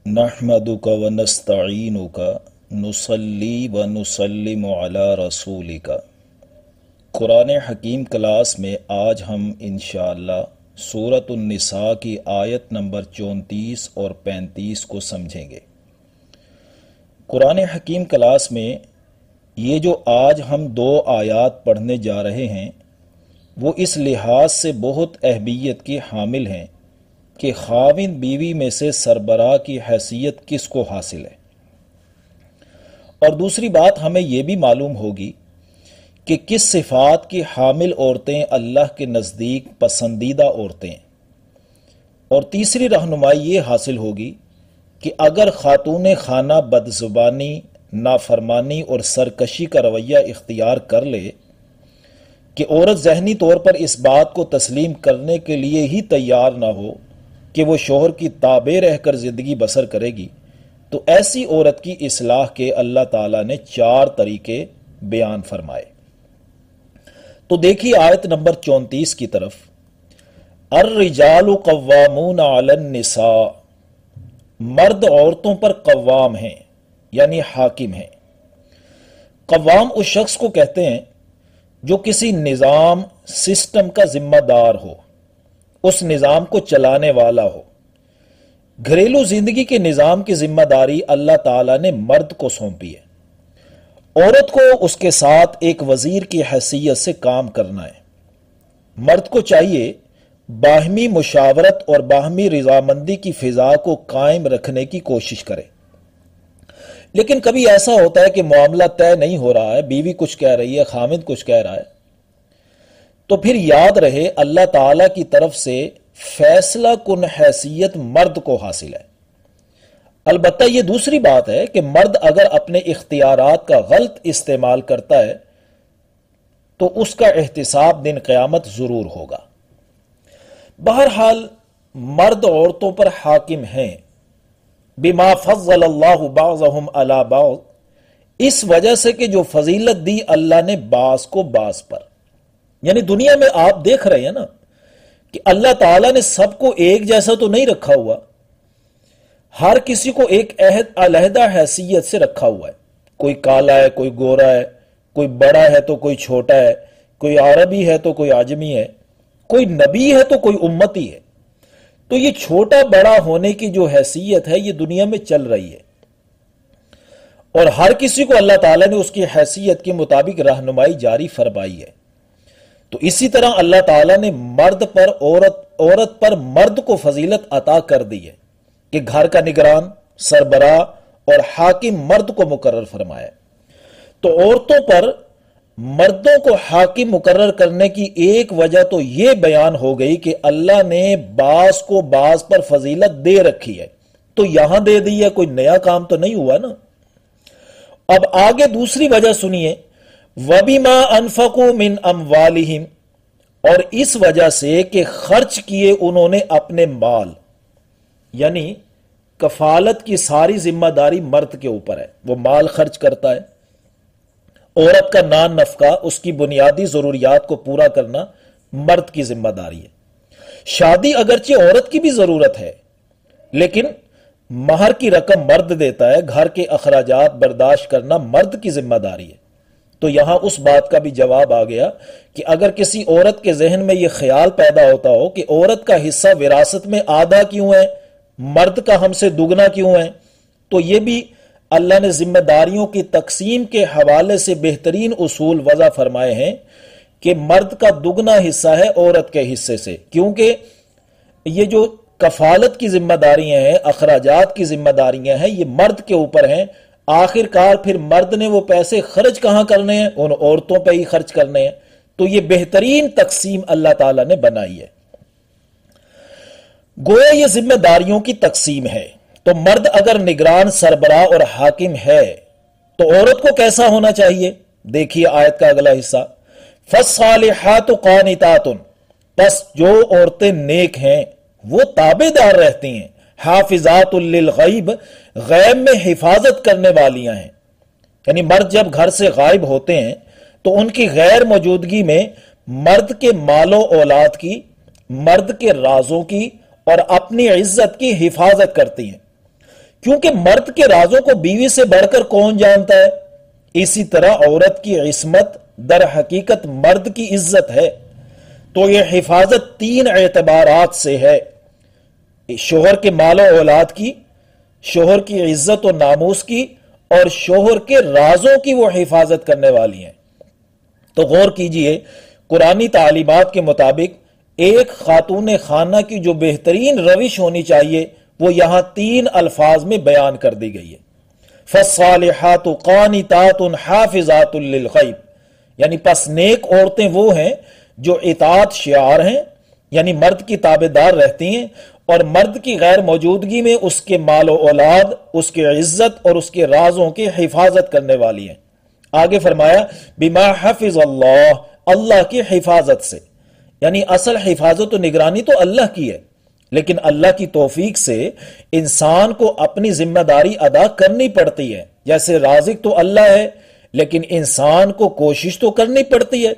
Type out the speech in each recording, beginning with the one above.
نحمدک ونستعینک نصلی ونسلم علی رسولک۔ قرآن حکیم کلاس میں آج ہم انشاءاللہ سورۃ النساء کی آیت نمبر 34 اور 35 کو سمجھیں گے۔ قرآن حکیم کلاس میں یہ جو آج ہم دو آیات پڑھنے جا رہے ہیں وہ اس لحاظ سے بہت اہمیت کی حامل ہیں کہ خاوند بیوی میں سے سربراہ کی حیثیت کس کو حاصل ہے، اور دوسری بات ہمیں یہ بھی معلوم ہوگی کہ کس صفات کی حامل عورتیں اللہ کے نزدیک پسندیدہ عورتیں ہیں، اور تیسری رہنمائی یہ حاصل ہوگی کہ اگر خاتون خانہ بدزبانی، نافرمانی اور سرکشی کا رویہ اختیار کر لے کہ عورت ذہنی طور پر اس بات کو تسلیم کرنے کے لیے ہی تیار نہ ہو کہ وہ شوہر کی تابع رہ کر زندگی بسر کرے گی، تو ایسی عورت کی اصلاح کے اللہ تعالیٰ نے 4 طریقے بیان فرمائے۔ تو دیکھیے آیت نمبر 34 کی طرف، الرجال قوامون علی النساء، مرد عورتوں پر قوام ہیں یعنی حاکم ہیں۔ قوام اس شخص کو کہتے ہیں جو کسی نظام، سسٹم کا ذمہ دار ہو، اس نظام کو چلانے والا ہو۔ گھریلو زندگی کے نظام کی ذمہ داری اللہ تعالیٰ نے مرد کو سونپی ہے، عورت کو اس کے ساتھ ایک وزیر کی حیثیت سے کام کرنا ہے۔ مرد کو چاہیے باہمی مشاورت اور باہمی رضامندی کی فضا کو قائم رکھنے کی کوشش کرے، لیکن کبھی ایسا ہوتا ہے کہ معاملہ طے نہیں ہو رہا ہے، بیوی کچھ کہہ رہی ہے، خامند کچھ کہہ رہا ہے، تو پھر یاد رہے اللہ تعالیٰ کی طرف سے فیصلہ کن حیثیت مرد کو حاصل ہے۔ البتہ یہ دوسری بات ہے کہ مرد اگر اپنے اختیارات کا غلط استعمال کرتا ہے تو اس کا احتساب دن قیامت ضرور ہوگا۔ بہرحال مرد عورتوں پر حاکم ہیں، بما فضل اللہ بعضهم علی بعض، اس وجہ سے کہ جو فضیلت دی اللہ نے بعض کو بعض پر۔ یعنی دنیا میں آپ دیکھ رہے ہیں نا کہ اللہ تعالیٰ نے سب کو ایک جیسا تو نہیں رکھا ہوا، ہر کسی کو ایک علیحدہ حیثیت سے رکھا ہوا ہے۔ کوئی کالا ہے، کوئی گورا ہے، کوئی بڑا ہے تو کوئی چھوٹا ہے، کوئی عربی ہے تو کوئی عجمی ہے، کوئی نبی ہے تو کوئی امتی ہے۔ تو یہ چھوٹا بڑا ہونے کی جو حیثیت ہے یہ دنیا میں چل رہی ہے، اور ہر کسی کو اللہ تعالیٰ نے اس کی حیثیت کے مطابق رہنمائی جاری فرمائی ہے۔ تو اسی طرح اللہ تعالیٰ نے مرد پر عورت پر مرد کو فضیلت عطا کر دی ہے کہ گھر کا نگران، سربراہ اور حاکم مرد کو مقرر فرمایا۔ تو عورتوں پر مردوں کو حاکم مقرر کرنے کی ایک وجہ تو یہ بیان ہو گئی کہ اللہ نے بعض کو بعض پر فضیلت دے رکھی ہے، تو یہاں دے دی ہے، کوئی نیا کام تو نہیں ہوا نا۔ اب آگے دوسری وجہ سنیے، وَبِمَا أَنفَقُوا مِنْ أَمْوَالِهِمْ، اور اس وجہ سے کہ خرچ کیے انہوں نے اپنے مال، یعنی کفالت کی ساری ذمہ داری مرد کے اوپر ہے، وہ مال خرچ کرتا ہے۔ عورت کا نان نفقہ، اس کی بنیادی ضروریات کو پورا کرنا مرد کی ذمہ داری ہے۔ شادی اگرچہ عورت کی بھی ضرورت ہے، لیکن مہر کی رقم مرد دیتا ہے، گھر کے اخراجات برداشت کرنا مرد کی ذمہ داری ہے۔ تو یہاں اس بات کا بھی جواب آ گیا کہ اگر کسی عورت کے ذہن میں یہ خیال پیدا ہوتا ہو کہ عورت کا حصہ وراثت میں آدھا کیوں ہے، مرد کا ہم سے دگنا کیوں ہے، تو یہ بھی اللہ نے ذمہ داریوں کی تقسیم کے حوالے سے بہترین اصول وضع فرمائے ہیں کہ مرد کا دگنا حصہ ہے عورت کے حصے سے، کیونکہ یہ جو کفالت کی ذمہ داریاں ہیں، اخراجات کی ذمہ داریاں ہیں، یہ مرد کے اوپر ہیں۔ آخر کار پھر مرد نے وہ پیسے خرچ کہاں کرنے ہیں؟ ان عورتوں پہ ہی خرچ کرنے ہیں۔ تو یہ بہترین تقسیم اللہ تعالیٰ نے بنائی ہے۔ گویا یہ ذمہ داریوں کی تقسیم ہے۔ تو مرد اگر نگران، سربراہ اور حاکم ہے تو عورت کو کیسا ہونا چاہیے؟ دیکھیے آیت کا اگلا حصہ، فَالصَّالِحَاتُ قَانِتَاتٌ، پس جو عورتیں نیک ہیں وہ تابع دار رہتی ہیں، حافظات للغیب، غیب میں حفاظت کرنے والیاں ہیں۔ یعنی مرد جب گھر سے غائب ہوتے ہیں تو ان کی غیر موجودگی میں مرد کے مال و اولاد کی، مرد کے رازوں کی اور اپنی عزت کی حفاظت کرتی ہیں، کیونکہ مرد کے رازوں کو بیوی سے بڑھ کر کون جانتا ہے؟ اسی طرح عورت کی عصمت در حقیقت مرد کی عزت ہے۔ تو یہ حفاظت تین اعتبارات سے ہے: شوہر کے مال و اولاد کی، شوہر کی عزت و ناموس کی، اور شوہر کے رازوں کی وہ حفاظت کرنے والی ہیں۔ تو غور کیجئے، قرآنی تعلیمات کے مطابق ایک خاتون خانہ کی جو بہترین روش ہونی چاہیے وہ یہاں تین الفاظ میں بیان کر دی گئی ہے: فالصالحات قانتات حافظات للغیب، یعنی پس نیک عورتیں وہ ہیں جو اطاعت شعار ہیں، یعنی مرد کی تابع دار رہتی ہیں اور مرد کی غیر موجودگی میں اس کے مال و اولاد، اس کی عزت اور اس کے رازوں کی حفاظت کرنے والی ہیں۔ آگے فرمایا بما حفظ اللہ، اللہ کی حفاظت سے، یعنی اصل حفاظت و نگرانی تو اللہ کی ہے، لیکن اللہ کی توفیق سے انسان کو اپنی ذمہ داری ادا کرنی پڑتی ہے۔ جیسے رازق تو اللہ ہے لیکن انسان کو کوشش تو کرنی پڑتی ہے۔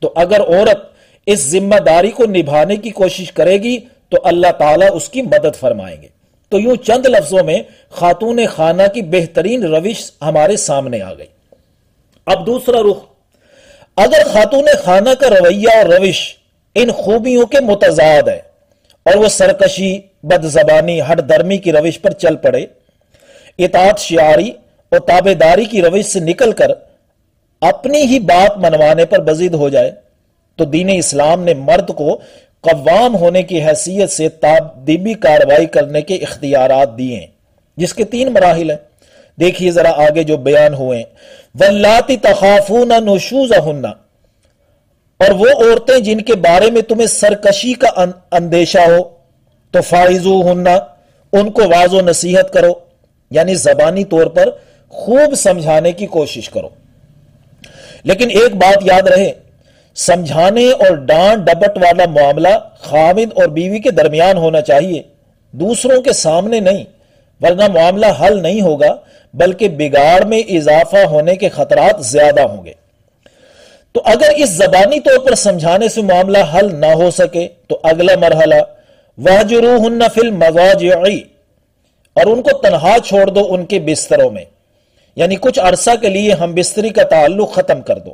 تو اگر عورت اس ذمہ داری کو نبھانے کی کوشش کرے گی تو اللہ تعالیٰ اس کی مدد فرمائیں گے۔ تو یوں چند لفظوں میں خاتون خانہ کی بہترین روش ہمارے سامنے آ گئی۔ اب دوسرا رخ، اگر خاتون خانہ کا رویہ اور روش ان خوبیوں کے متضاد ہے اور وہ سرکشی، بد زبانی، ہٹ درمی کی روش پر چل پڑے، اطاعت شعاری اور تابع داری کی روش سے نکل کر اپنی ہی بات منوانے پر بضد ہو جائے، تو دین اسلام نے مرد کو قوام ہونے کی حیثیت سے تادیبی کارروائی کرنے کے اختیارات دیے ہیں، جس کے تین مراحل ہیں۔ دیکھیے ذرا آگے جو بیان ہوئے ہیں، وَاللَّاتِ تَخَافُونَ نُشُوزَهُنَّ، اور وہ عورتیں جن کے بارے میں تمہیں سرکشی کا اندیشہ ہو تو فَاعِظُوهُنَّ، ان کو واعظ و نصیحت کرو، یعنی زبانی طور پر خوب سمجھانے کی کوشش کرو۔ لیکن ایک بات یاد رہے، سمجھانے اور ڈانٹ ڈپٹ والا معاملہ خاوند اور بیوی کے درمیان ہونا چاہیے، دوسروں کے سامنے نہیں، ورنہ معاملہ حل نہیں ہوگا بلکہ بگاڑ میں اضافہ ہونے کے خطرات زیادہ ہوں گے۔ تو اگر اس زبانی طور پر سمجھانے سے معاملہ حل نہ ہو سکے تو اگلا مرحلہ وَاهْجُرُوهُنَّ فِي الْمَضَاجِعِ، اور ان کو تنہا چھوڑ دو ان کے بستروں میں، یعنی کچھ عرصہ کے لیے ہم بستری کا تعلق ختم کر دو۔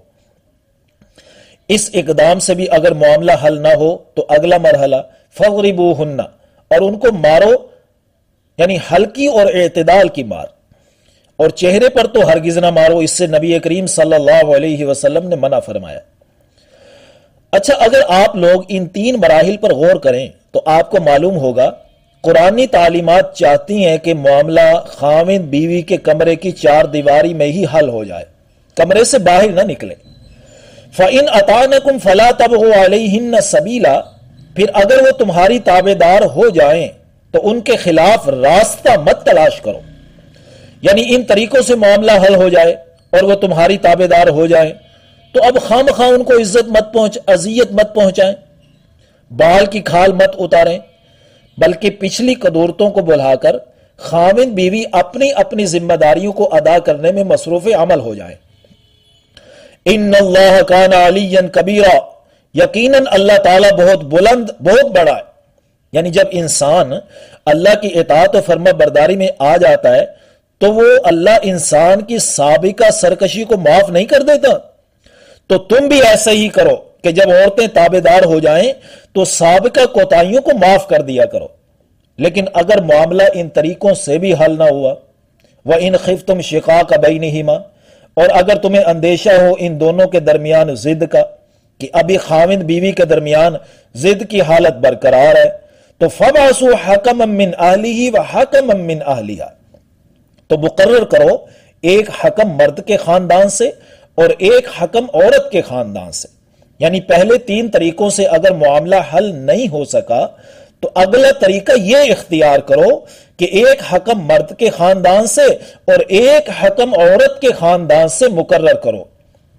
اس اقدام سے بھی اگر معاملہ حل نہ ہو تو اگلا مرحلہ فَاضْرِبُوهُنَّ، اور ان کو مارو، یعنی ہلکی اور اعتدال کی مار، اور چہرے پر تو ہرگز نہ مارو، اس سے نبی کریم صلی اللہ علیہ وسلم نے منع فرمایا۔ اچھا، اگر آپ لوگ ان تین مراحل پر غور کریں تو آپ کو معلوم ہوگا قرآنی تعلیمات چاہتی ہیں کہ معاملہ خاوند بیوی کے کمرے کی چار دیواری میں ہی حل ہو جائے، کمرے سے باہر نہ نکلے۔ فَإِنْ أَطَعْنَكُمْ فَلَا تَبْغُوا عَلَيْهِنَّ سَبِيلًا، پھر اگر وہ تمہاری تابع دار ہو جائیں تو ان کے خلاف راستہ مت تلاش کرو، یعنی ان طریقوں سے معاملہ حل ہو جائے اور وہ تمہاری تابع دار ہو جائیں تو اب خام خواہ ان کو اذیت مت پہنچائیں، بال کی کھال مت اتاریں، بلکہ پچھلی قدورتوں کو بھلا کر خاوند بیوی اپنی اپنی ذمہ داریوں کو ادا کرنے میں مصروف عمل ہو جائیں۔ ان اللہ کان علیٰ کبیرا، یقیناً اللہ تعالیٰ بہت بلند، بہت بڑا ہے۔ یعنی جب انسان اللہ کی اطاعت و فرما برداری میں آ جاتا ہے تو وہ اللہ انسان کی سابقہ سرکشی کو معاف نہیں کر دیتا۔ تو تم بھی ایسا ہی کرو کہ جب عورتیں تابع دار ہو جائیں تو سابقہ کوتاہیوں کو معاف کر دیا کرو۔ لیکن اگر معاملہ ان طریقوں سے بھی حل نہ ہوا، وَإِنْ خِفْتُمْ شِقَاقَ بَيْنِهِمَا، اور اگر تمہیں اندیشہ ہو ان دونوں کے درمیان ضد کا، کہ ابھی خاوند بیوی کے درمیان ضد کی حالت برقرار ہے، تو فَبْعَثُوا حَكَمًا مِّنْ أَهْلِهِ وَحَكَمًا مِّنْ أَهْلِهَا، تو مقرر کرو ایک حکم مرد کے خاندان سے اور ایک حکم عورت کے خاندان سے۔ یعنی پہلے تین طریقوں سے اگر معاملہ حل نہیں ہو سکا تو اگلا طریقہ یہ اختیار کرو کہ ایک حکم مرد کے خاندان سے اور ایک حکم عورت کے خاندان سے مقرر کرو،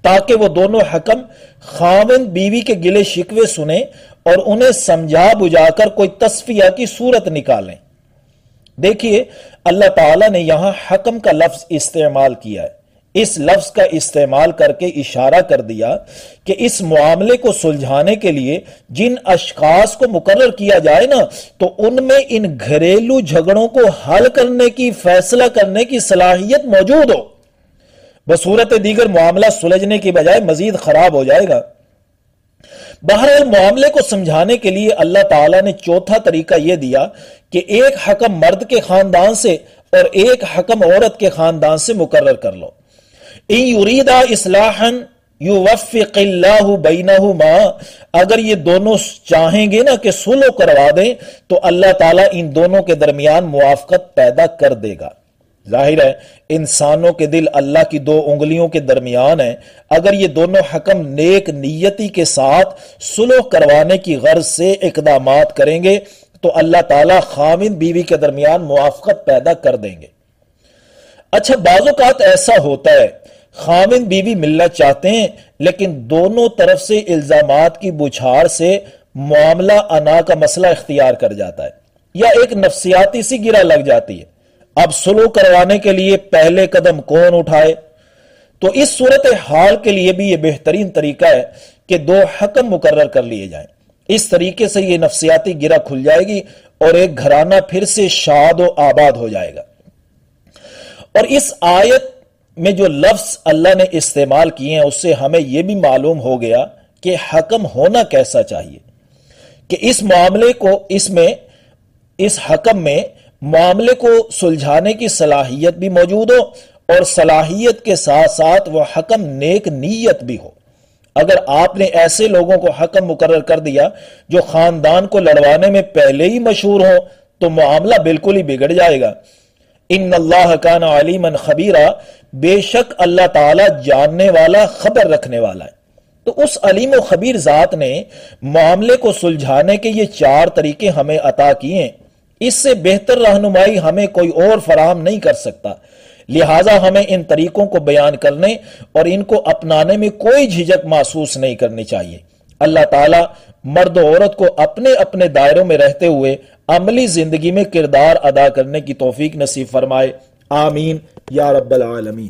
تاکہ وہ دونوں حکم خاوند بیوی کے گلے شکوے سنیں اور انہیں سمجھا بجھا کر کوئی تصفیہ کی صورت نکالیں۔ دیکھیے اللہ تعالیٰ نے یہاں حکم کا لفظ استعمال کیا ہے، اس لفظ کا استعمال کر کے اشارہ کر دیا کہ اس معاملے کو سلجھانے کے لیے جن اشخاص کو مقرر کیا جائے نا، تو ان میں ان گھریلو جھگڑوں کو حل کرنے کی، فیصلہ کرنے کی صلاحیت موجود ہو۔ بصورت دیگر معاملہ سلجھنے کی بجائے مزید خراب ہو جائے گا۔ بہرحال معاملے کو سمجھانے کے لیے اللہ تعالیٰ نے چوتھا طریقہ یہ دیا کہ ایک حکم مرد کے خاندان سے اور ایک حکم عورت کے خاندان سے مقرر کر لو۔ ان یریدا اصلاحا یوفق اللہ بینہما، اگر یہ دونوں چاہیں گے نا کہ صلح کروا دیں تو اللہ تعالیٰ ان دونوں کے درمیان موافقت پیدا کر دے گا۔ ظاہر ہے انسانوں کے دل اللہ کی دو انگلیوں کے درمیان ہیں، اگر یہ دونوں حکم نیک نیتی کے ساتھ صلح کروانے کی غرض سے اقدامات کریں گے تو اللہ تعالیٰ خاوند بیوی کے درمیان موافقت پیدا کر دیں گے۔ اچھا، بعض اوقات ایسا ہوتا ہے خاوند بیوی ملنا چاہتے ہیں لیکن دونوں طرف سے الزامات کی بچھاڑ سے معاملہ انا کا مسئلہ اختیار کر جاتا ہے، یا ایک نفسیاتی سی گرہ لگ جاتی ہے۔ اب صلح کروانے کے لیے پہلے قدم کون اٹھائے؟ تو اس صورتحال کے لیے بھی یہ بہترین طریقہ ہے کہ دو حکم مقرر کر لیے جائیں۔ اس طریقے سے یہ نفسیاتی گرہ کھل جائے گی اور ایک گھرانہ پھر سے شاد و آباد ہو جائے گا۔ اور اس آیت میں جو لفظ اللہ نے استعمال کیے ہیں اس سے ہمیں یہ بھی معلوم ہو گیا کہ حکم ہونا کیسا چاہیے، کہ اس معاملے کو اس حکم میں معاملے کو سلجھانے کی صلاحیت بھی موجود ہو، اور صلاحیت کے ساتھ ساتھ وہ حکم نیک نیت بھی ہو۔ اگر آپ نے ایسے لوگوں کو حکم مقرر کر دیا جو خاندان کو لڑوانے میں پہلے ہی مشہور ہو تو معاملہ بالکل ہی بگڑ جائے گا۔ ان اللہ کان علیما خبیرا، بے شک اللہ تعالی جاننے والا، خبر رکھنے والا ہے۔ تو اس علیم و خبیر ذات نے معاملے کو سلجھانے کے یہ 4 طریقے ہمیں عطا کیے ہیں، اس سے بہتر رہنمائی ہمیں کوئی اور فراہم نہیں کر سکتا، لہٰذا ہمیں ان طریقوں کو بیان کرنے اور ان کو اپنانے میں کوئی جھجک محسوس نہیں کرنی چاہیے۔ اللہ تعالیٰ مرد و عورت کو اپنے اپنے دائروں میں رہتے ہوئے عملی زندگی میں کردار ادا کرنے کی توفیق نصیب فرمائے، آمین یا رب العالمین۔